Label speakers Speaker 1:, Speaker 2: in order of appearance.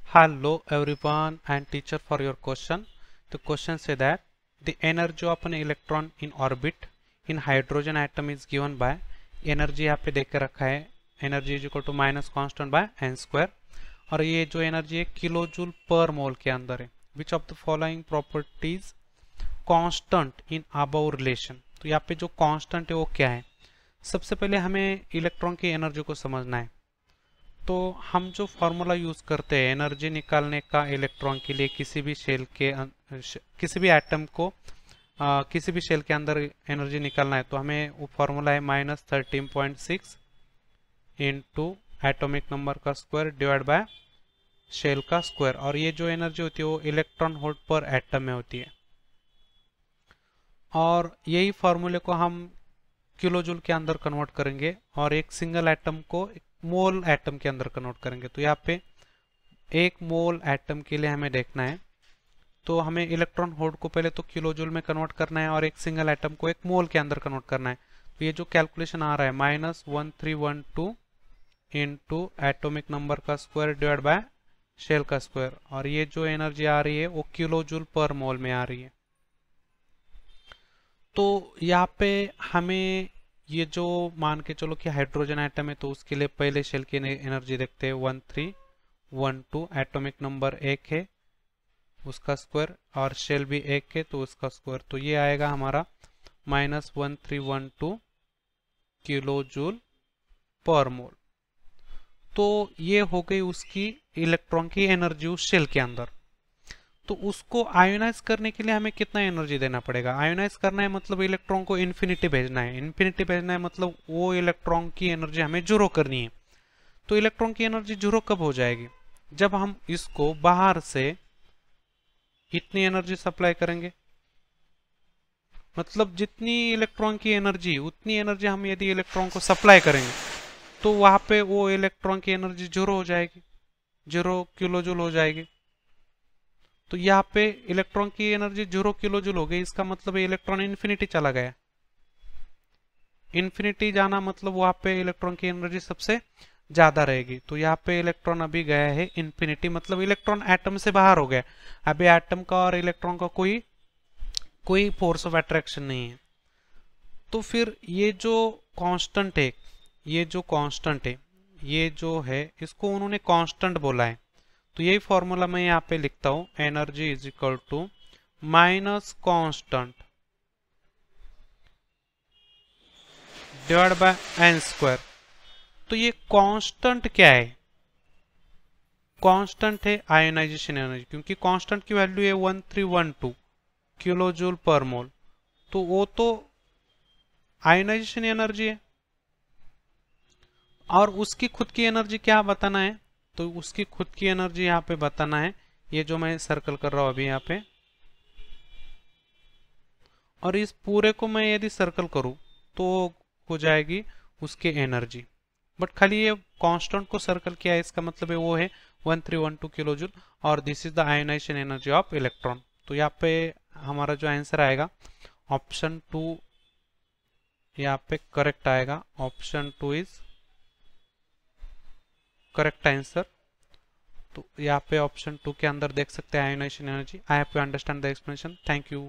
Speaker 1: Hello everyone and teacher for your question. The question say that the energy of an electron in orbit in hydrogen atom is given by energy यहाँ पे देख के रखा है energy is equal to minus constant by n square और ये जो energy है किलो जूल पर मोल के अंदर है. Which of the following properties constant in above relation. तो यहाँ पे जो constant है वो क्या है. सबसे पहले हमें इलेक्ट्रॉन की एनर्जी को समझना है. तो हम जो फॉर्मूला यूज करते हैं एनर्जी निकालने का इलेक्ट्रॉन के लिए किसी भी शेल के किसी भी एटम को किसी भी शेल के अंदर एनर्जी निकालना है तो हमें वो फॉर्मूला है -13.6 इंटू एटॉमिक नंबर का स्क्वायर डिवाइड बाय शेल का स्क्वायर. और ये जो एनर्जी होती है वो इलेक्ट्रॉन वोल्ट पर एटम में होती है और यही फॉर्मूले को हम किलो जूल के अंदर कन्वर्ट करेंगे और एक सिंगल एटम को मोल एटम के अंदर कन्वर्ट करेंगे. तो यहाँ पे एक मोल एटम के लिए हमें देखना है तो हमें इलेक्ट्रॉन होल्ड को पहले तो किलो जूल में कन्वर्ट करना है और एक सिंगल एटम को एक मोल के अंदर कन्वर्ट करना है. तो ये जो कैलकुलेशन आ रहा है -1312 इंटू एटॉमिक नंबर का स्क्वायर डिवाइड बाय शेल का स्क्वायर और ये जो एनर्जी आ रही है वो किलो जूल पर मोल में आ रही है. तो यहाँ पे हमें ये जो मान के चलो कि हाइड्रोजन एटम है तो उसके लिए पहले शेल की एनर्जी देखते हैं 1312 एटॉमिक नंबर 1 है उसका स्क्वायर और शेल भी 1 है तो उसका स्क्वायर. तो ये आएगा हमारा -1312 किलो जूल पर मोल. तो ये हो गई उसकी इलेक्ट्रॉन की एनर्जी उस शेल के अंदर. तो उसको आयोनाइज करने के लिए हमें कितना एनर्जी देना पड़ेगा. आयोनाइज करना है मतलब इलेक्ट्रॉन को इन्फिनिटी भेजना है. इन्फिनिटी भेजना है मतलब वो इलेक्ट्रॉन की एनर्जी हमें जीरो करनी है. तो इलेक्ट्रॉन की एनर्जी जीरो कब हो जाएगी. जब हम इसको बाहर से इतनी एनर्जी सप्लाई करेंगे मतलब जितनी इलेक्ट्रॉन की एनर्जी उतनी एनर्जी हम यदि इलेक्ट्रॉन को सप्लाई करेंगे तो वहां पे वो इलेक्ट्रॉन की एनर्जी जीरो हो जाएगी, 0 किलो जूल हो जाएगी. तो यहाँ पे इलेक्ट्रॉन की एनर्जी 0 किलो जूल हो गई. इसका मतलब इलेक्ट्रॉन इन्फिनिटी चला गया. इन्फिनिटी जाना मतलब वहां पे इलेक्ट्रॉन की एनर्जी सबसे ज्यादा रहेगी. तो यहाँ पे इलेक्ट्रॉन अभी गया है इन्फिनिटी मतलब इलेक्ट्रॉन एटम से बाहर हो गया. अभी एटम का और इलेक्ट्रॉन का कोई फोर्स ऑफ अट्रैक्शन नहीं है. तो फिर ये जो कांस्टेंट है ये जो है इसको उन्होंने कांस्टेंट बोला है. तो यही फॉर्मूला मैं यहाँ पे लिखता हूं energy is equal to minus constant divide by n square. तो ये कांस्टेंट क्या है. कांस्टेंट है आयोनाइजेशन एनर्जी क्योंकि कांस्टेंट की वैल्यू है 1312 किलो जूल पर मोल. तो वो तो आयोनाइजेशन एनर्जी है और उसकी खुद की एनर्जी क्या बताना है. तो उसकी खुद की एनर्जी यहाँ पे बताना है ये जो मैं सर्कल कर रहा हूं अभी यहाँ पे. और इस पूरे को मैं यदि सर्कल करूं तो हो जाएगी उसकी एनर्जी. बट खाली ये कांस्टेंट को सर्कल किया है इसका मतलब है वो है 1312 किलो जूल और this is the ionisation energy of electron. तो यहाँ पे हमारा जो आंसर आएगा ऑप्शन 2 यहाँ पे करेक्ट आएगा. Option 2 is correct answer. तो यहाँ पे ऑप्शन 2 के अंदर देख सकते हैं ionisation energy. I have to understand the explanation. Thank you.